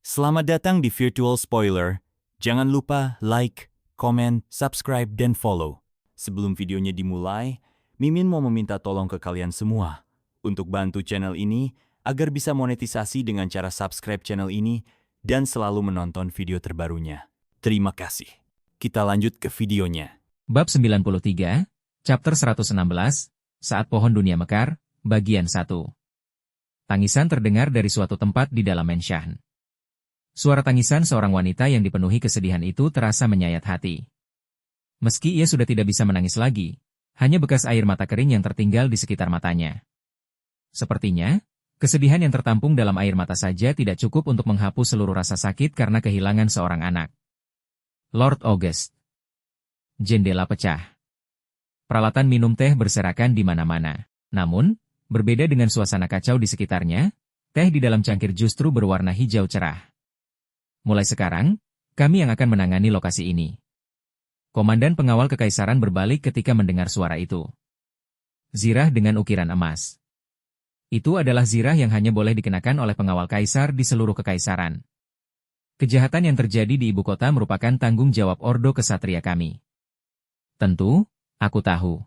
Selamat datang di Virtual Spoiler. Jangan lupa like, komen, subscribe, dan follow. Sebelum videonya dimulai, Mimin mau meminta tolong ke kalian semua untuk bantu channel ini agar bisa monetisasi dengan cara subscribe channel ini dan selalu menonton video terbarunya. Terima kasih. Kita lanjut ke videonya. Bab 93, Chapter 116, Saat Pohon Dunia Mekar, Bagian 1. Tangisan terdengar dari suatu tempat di dalam Menshan. Suara tangisan seorang wanita yang dipenuhi kesedihan itu terasa menyayat hati. Meski ia sudah tidak bisa menangis lagi, hanya bekas air mata kering yang tertinggal di sekitar matanya. Sepertinya, kesedihan yang tertampung dalam air mata saja tidak cukup untuk menghapus seluruh rasa sakit karena kehilangan seorang anak. Lord August. Jendela pecah. Peralatan minum teh berserakan di mana-mana. Namun, berbeda dengan suasana kacau di sekitarnya, teh di dalam cangkir justru berwarna hijau cerah. Mulai sekarang, kami yang akan menangani lokasi ini. Komandan pengawal kekaisaran berbalik ketika mendengar suara itu. Zirah dengan ukiran emas. Itu adalah zirah yang hanya boleh dikenakan oleh pengawal kaisar di seluruh kekaisaran. Kejahatan yang terjadi di ibu kota merupakan tanggung jawab Ordo Kesatria kami. Tentu, aku tahu.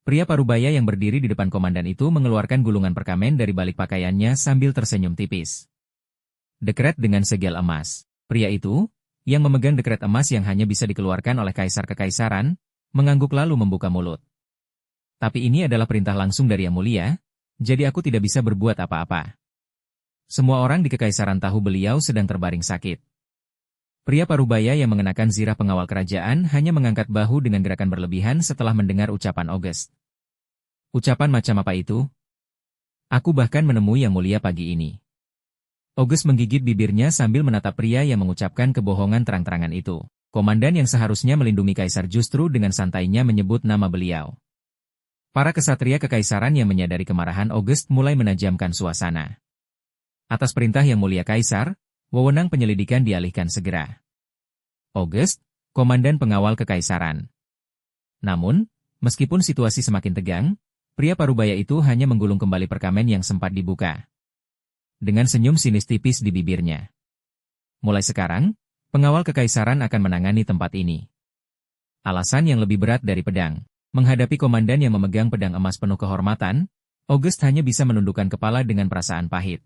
Pria parubaya yang berdiri di depan komandan itu mengeluarkan gulungan perkamen dari balik pakaiannya sambil tersenyum tipis. Dekret dengan segel emas. Pria itu, yang memegang dekret emas yang hanya bisa dikeluarkan oleh kaisar kekaisaran, mengangguk lalu membuka mulut. Tapi ini adalah perintah langsung dari Yang Mulia, jadi aku tidak bisa berbuat apa-apa. Semua orang di kekaisaran tahu beliau sedang terbaring sakit. Pria parubaya yang mengenakan zirah pengawal kerajaan hanya mengangkat bahu dengan gerakan berlebihan setelah mendengar ucapan August. Ucapan macam apa itu? Aku bahkan menemui Yang Mulia pagi ini. August menggigit bibirnya sambil menatap pria yang mengucapkan kebohongan terang-terangan itu. Komandan yang seharusnya melindungi kaisar justru dengan santainya menyebut nama beliau. Para kesatria kekaisaran yang menyadari kemarahan August mulai menajamkan suasana. Atas perintah Yang Mulia Kaisar, wewenang penyelidikan dialihkan segera. August, komandan pengawal kekaisaran. Namun, meskipun situasi semakin tegang, pria parubaya itu hanya menggulung kembali perkamen yang sempat dibuka. Dengan senyum sinis tipis di bibirnya. Mulai sekarang, pengawal kekaisaran akan menangani tempat ini. Alasan yang lebih berat dari pedang. Menghadapi komandan yang memegang pedang emas penuh kehormatan, August hanya bisa menundukkan kepala dengan perasaan pahit.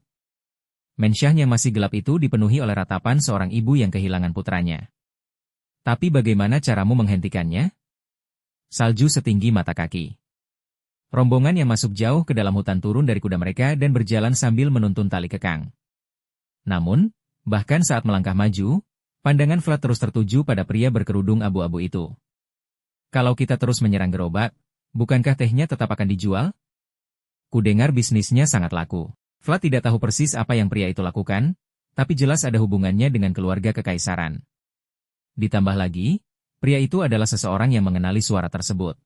Menshan yang masih gelap itu dipenuhi oleh ratapan seorang ibu yang kehilangan putranya. Tapi bagaimana caramu menghentikannya? Salju setinggi mata kaki. Rombongan yang masuk jauh ke dalam hutan turun dari kuda mereka dan berjalan sambil menuntun tali kekang. Namun, bahkan saat melangkah maju, pandangan Vlad terus tertuju pada pria berkerudung abu-abu itu. Kalau kita terus menyerang gerobak, bukankah tehnya tetap akan dijual? Kudengar bisnisnya sangat laku. Vlad tidak tahu persis apa yang pria itu lakukan, tapi jelas ada hubungannya dengan keluarga kekaisaran. Ditambah lagi, pria itu adalah seseorang yang mengenali suara tersebut.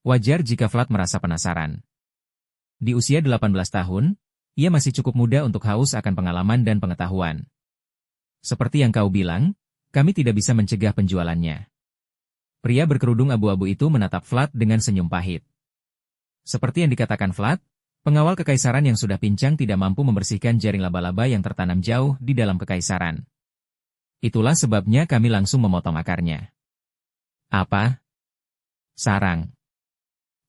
Wajar jika Vlad merasa penasaran. Di usia 18 tahun, ia masih cukup muda untuk haus akan pengalaman dan pengetahuan. Seperti yang kau bilang, kami tidak bisa mencegah penjualannya. Pria berkerudung abu-abu itu menatap Vlad dengan senyum pahit. Seperti yang dikatakan Vlad, pengawal kekaisaran yang sudah pincang tidak mampu membersihkan jaring laba-laba yang tertanam jauh di dalam kekaisaran. Itulah sebabnya kami langsung memotong akarnya. Apa? Sarang.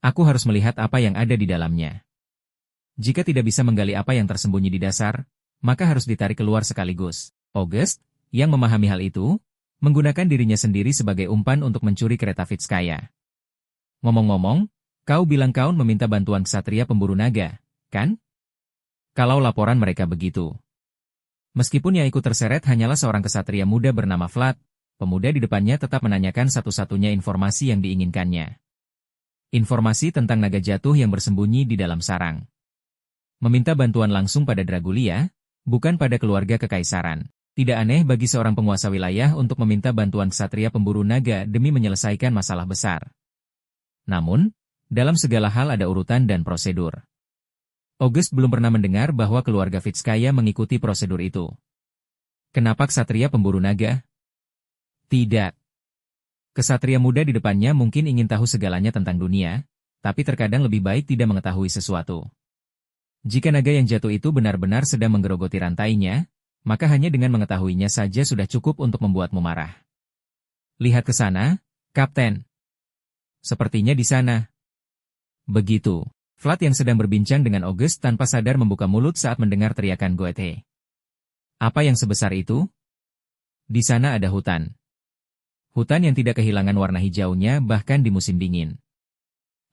Aku harus melihat apa yang ada di dalamnya. Jika tidak bisa menggali apa yang tersembunyi di dasar, maka harus ditarik keluar sekaligus. August, yang memahami hal itu, menggunakan dirinya sendiri sebagai umpan untuk mencuri kereta Vitskaya. Ngomong-ngomong, kau bilang kau meminta bantuan ksatria pemburu naga, kan? Kalau laporan mereka begitu. Meskipun yang ikut terseret hanyalah seorang ksatria muda bernama Vlad, pemuda di depannya tetap menanyakan satu-satunya informasi yang diinginkannya. Informasi tentang naga jatuh yang bersembunyi di dalam sarang. Meminta bantuan langsung pada Dragulia, bukan pada keluarga kekaisaran. Tidak aneh bagi seorang penguasa wilayah untuk meminta bantuan ksatria pemburu naga demi menyelesaikan masalah besar. Namun, dalam segala hal ada urutan dan prosedur. August belum pernah mendengar bahwa keluarga Vitskaya mengikuti prosedur itu. Kenapa ksatria pemburu naga? Tidak. Kesatria muda di depannya mungkin ingin tahu segalanya tentang dunia, tapi terkadang lebih baik tidak mengetahui sesuatu. Jika naga yang jatuh itu benar-benar sedang menggerogoti rantainya, maka hanya dengan mengetahuinya saja sudah cukup untuk membuatmu marah. Lihat ke sana, Kapten. Sepertinya di sana. Begitu. Flat yang sedang berbincang dengan August tanpa sadar membuka mulut saat mendengar teriakan Goethe. Apa yang sebesar itu? Di sana ada hutan. Hutan yang tidak kehilangan warna hijaunya bahkan di musim dingin.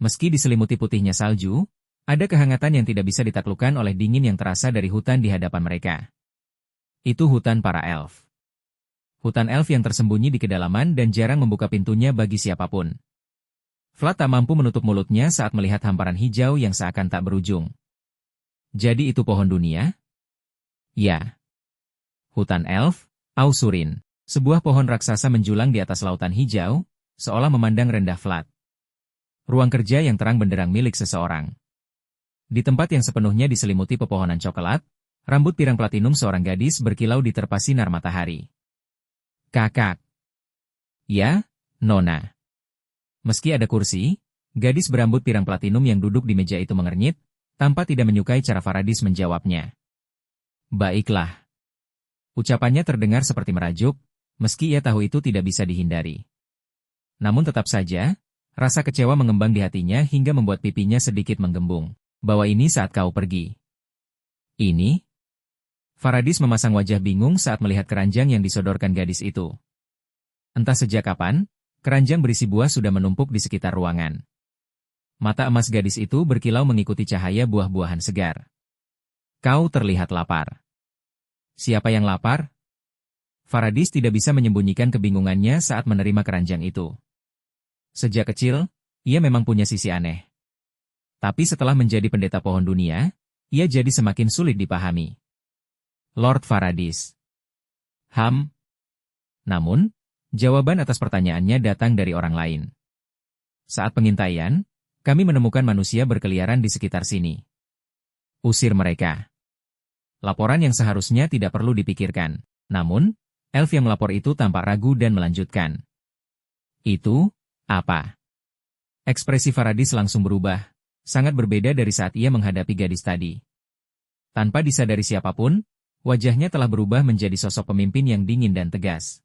Meski diselimuti putihnya salju, ada kehangatan yang tidak bisa ditaklukkan oleh dingin yang terasa dari hutan di hadapan mereka. Itu hutan para elf. Hutan elf yang tersembunyi di kedalaman dan jarang membuka pintunya bagi siapapun. Flat tak mampu menutup mulutnya saat melihat hamparan hijau yang seakan tak berujung. Jadi itu pohon dunia? Ya. Hutan elf, Ausurin. Sebuah pohon raksasa menjulang di atas lautan hijau, seolah memandang rendah Flat. Ruang kerja yang terang benderang milik seseorang. Di tempat yang sepenuhnya diselimuti pepohonan coklat, rambut pirang platinum seorang gadis berkilau diterpa sinar matahari. Kakak. Ya, Nona. Meski ada kursi, gadis berambut pirang platinum yang duduk di meja itu mengernyit, tanpa tidak menyukai cara Faradis menjawabnya. Baiklah. Ucapannya terdengar seperti merajuk, meski ia tahu itu tidak bisa dihindari. Namun tetap saja, rasa kecewa mengembang di hatinya hingga membuat pipinya sedikit menggembung. Bawa ini saat kau pergi. Ini? Faradis memasang wajah bingung saat melihat keranjang yang disodorkan gadis itu. Entah sejak kapan, keranjang berisi buah sudah menumpuk di sekitar ruangan. Mata emas gadis itu berkilau mengikuti cahaya buah-buahan segar. Kau terlihat lapar. Siapa yang lapar? Faradis tidak bisa menyembunyikan kebingungannya saat menerima keranjang itu. Sejak kecil, ia memang punya sisi aneh. Tapi setelah menjadi pendeta pohon dunia, ia jadi semakin sulit dipahami. Lord Faradis. Namun, jawaban atas pertanyaannya datang dari orang lain. Saat pengintaian, kami menemukan manusia berkeliaran di sekitar sini. Usir mereka. Laporan yang seharusnya tidak perlu dipikirkan. Namun, elf yang melapor itu tampak ragu dan melanjutkan. Itu, apa? Ekspresi Faradis langsung berubah, sangat berbeda dari saat ia menghadapi gadis tadi. Tanpa disadari siapapun, wajahnya telah berubah menjadi sosok pemimpin yang dingin dan tegas.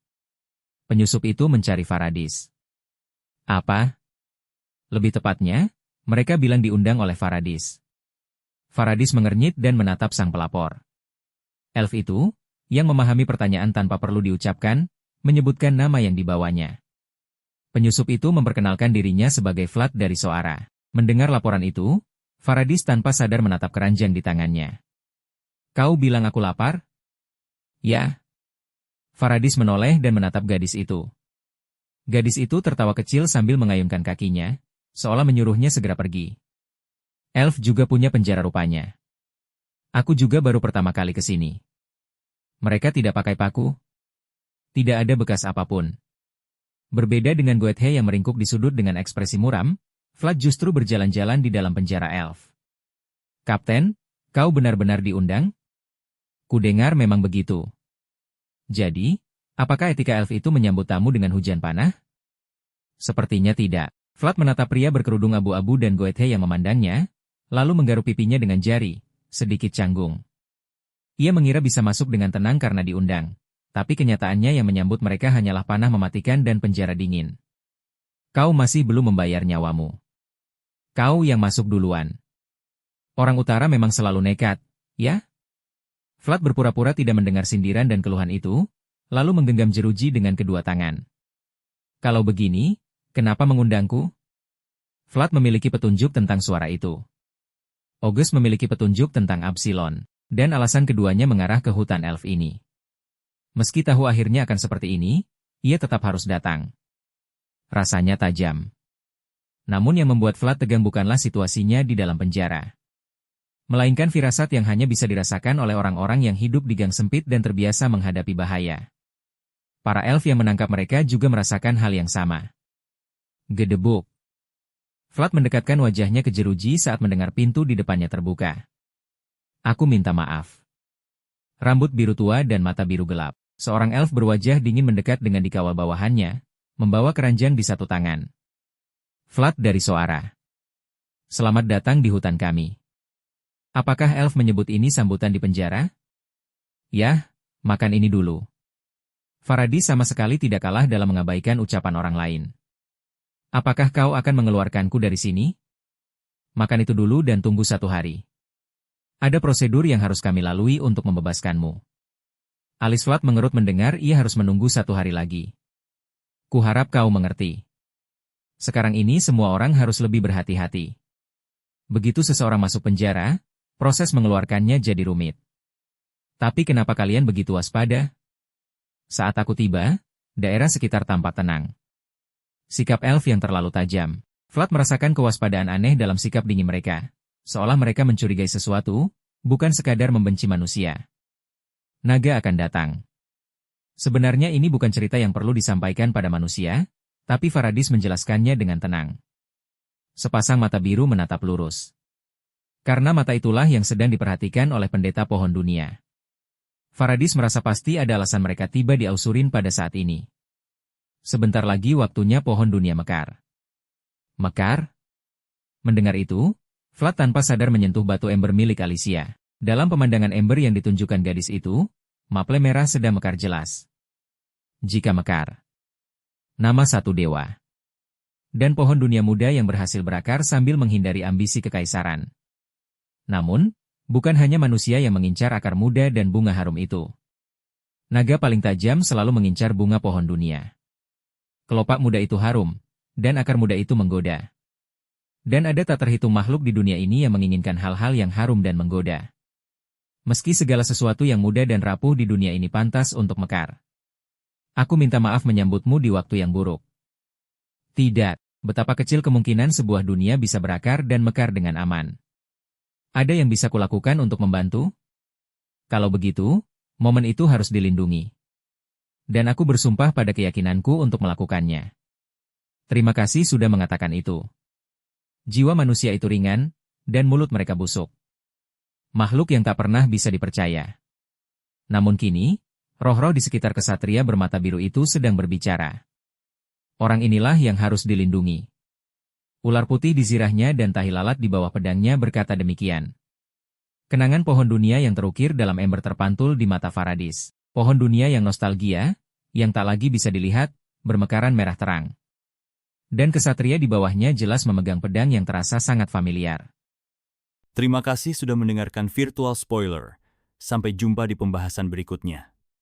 Penyusup itu mencari Faradis. Apa? Lebih tepatnya, mereka bilang diundang oleh Faradis. Faradis mengernyit dan menatap sang pelapor. Elf itu, yang memahami pertanyaan tanpa perlu diucapkan, menyebutkan nama yang dibawanya. Penyusup itu memperkenalkan dirinya sebagai Flat dari Soara. Mendengar laporan itu, Faradis tanpa sadar menatap keranjang di tangannya. Kau bilang aku lapar? Ya. Faradis menoleh dan menatap gadis itu. Gadis itu tertawa kecil sambil mengayunkan kakinya, seolah menyuruhnya segera pergi. Elf juga punya penjara rupanya. Aku juga baru pertama kali ke sini. Mereka tidak pakai paku. Tidak ada bekas apapun. Berbeda dengan Goethe yang meringkuk di sudut dengan ekspresi muram, Flat justru berjalan-jalan di dalam penjara elf. Kapten, kau benar-benar diundang? Kudengar memang begitu. Jadi, apakah etika elf itu menyambut tamu dengan hujan panah? Sepertinya tidak. Flat menatap pria berkerudung abu-abu dan Goethe yang memandangnya, lalu menggaruk pipinya dengan jari, sedikit canggung. Ia mengira bisa masuk dengan tenang karena diundang, tapi kenyataannya yang menyambut mereka hanyalah panah mematikan dan penjara dingin. Kau masih belum membayar nyawamu. Kau yang masuk duluan. Orang utara memang selalu nekat, ya? Flat berpura-pura tidak mendengar sindiran dan keluhan itu, lalu menggenggam jeruji dengan kedua tangan. Kalau begini, kenapa mengundangku? Flat memiliki petunjuk tentang suara itu. August memiliki petunjuk tentang Absilon, dan alasan keduanya mengarah ke hutan elf ini. Meski tahu akhirnya akan seperti ini, ia tetap harus datang. Rasanya tajam. Namun yang membuat Flat tegang bukanlah situasinya di dalam penjara. Melainkan firasat yang hanya bisa dirasakan oleh orang-orang yang hidup di gang sempit dan terbiasa menghadapi bahaya. Para elf yang menangkap mereka juga merasakan hal yang sama. Gedebuk. Flat mendekatkan wajahnya ke jeruji saat mendengar pintu di depannya terbuka. Aku minta maaf. Rambut biru tua dan mata biru gelap. Seorang elf berwajah dingin mendekat dengan dikawal bawahannya, membawa keranjang di satu tangan. Flat dari Soara. Selamat datang di hutan kami. Apakah elf menyebut ini sambutan di penjara? Ya, Makan ini dulu. Faradis sama sekali tidak kalah dalam mengabaikan ucapan orang lain. Apakah kau akan mengeluarkanku dari sini? Makan itu dulu dan tunggu 1 hari. Ada prosedur yang harus kami lalui untuk membebaskanmu. Alis Flat mengerut mendengar ia harus menunggu 1 hari lagi. Kuharap kau mengerti. Sekarang ini semua orang harus lebih berhati-hati. Begitu seseorang masuk penjara, proses mengeluarkannya jadi rumit. Tapi kenapa kalian begitu waspada? Saat aku tiba, daerah sekitar tampak tenang. Sikap elf yang terlalu tajam. Flat merasakan kewaspadaan aneh dalam sikap dingin mereka. Seolah mereka mencurigai sesuatu, bukan sekadar membenci manusia. Naga akan datang. Sebenarnya ini bukan cerita yang perlu disampaikan pada manusia, tapi Faradis menjelaskannya dengan tenang. Sepasang mata biru menatap lurus. Karena mata itulah yang sedang diperhatikan oleh pendeta pohon dunia. Faradis merasa pasti ada alasan mereka tiba di Ausurin pada saat ini. Sebentar lagi waktunya pohon dunia mekar. Mekar? Mendengar itu, Flat tanpa sadar menyentuh batu ember milik Alicia. Dalam pemandangan ember yang ditunjukkan gadis itu, maple merah sedang mekar jelas. Jika mekar. Nama satu dewa. Dan pohon dunia muda yang berhasil berakar sambil menghindari ambisi kekaisaran. Namun, bukan hanya manusia yang mengincar akar muda dan bunga harum itu. Naga paling tajam selalu mengincar bunga pohon dunia. Kelopak muda itu harum, dan akar muda itu menggoda. Dan ada tak terhitung makhluk di dunia ini yang menginginkan hal-hal yang harum dan menggoda. Meski segala sesuatu yang muda dan rapuh di dunia ini pantas untuk mekar. Aku minta maaf menyambutmu di waktu yang buruk. Tidak, betapa kecil kemungkinan sebuah dunia bisa berakar dan mekar dengan aman. Ada yang bisa kulakukan untuk membantu? Kalau begitu, momen itu harus dilindungi. Dan aku bersumpah pada keyakinanku untuk melakukannya. Terima kasih sudah mengatakan itu. Jiwa manusia itu ringan, dan mulut mereka busuk. Makhluk yang tak pernah bisa dipercaya. Namun kini, roh-roh di sekitar kesatria bermata biru itu sedang berbicara. Orang inilah yang harus dilindungi. Ular putih di zirahnya dan tahi lalat di bawah pedangnya berkata demikian. Kenangan pohon dunia yang terukir dalam ember terpantul di mata Faradis. Pohon dunia yang nostalgia, yang tak lagi bisa dilihat, bermekaran merah terang. Dan kesatria di bawahnya jelas memegang pedang yang terasa sangat familiar. Terima kasih sudah mendengarkan Virtual Spoiler. Sampai jumpa di pembahasan berikutnya.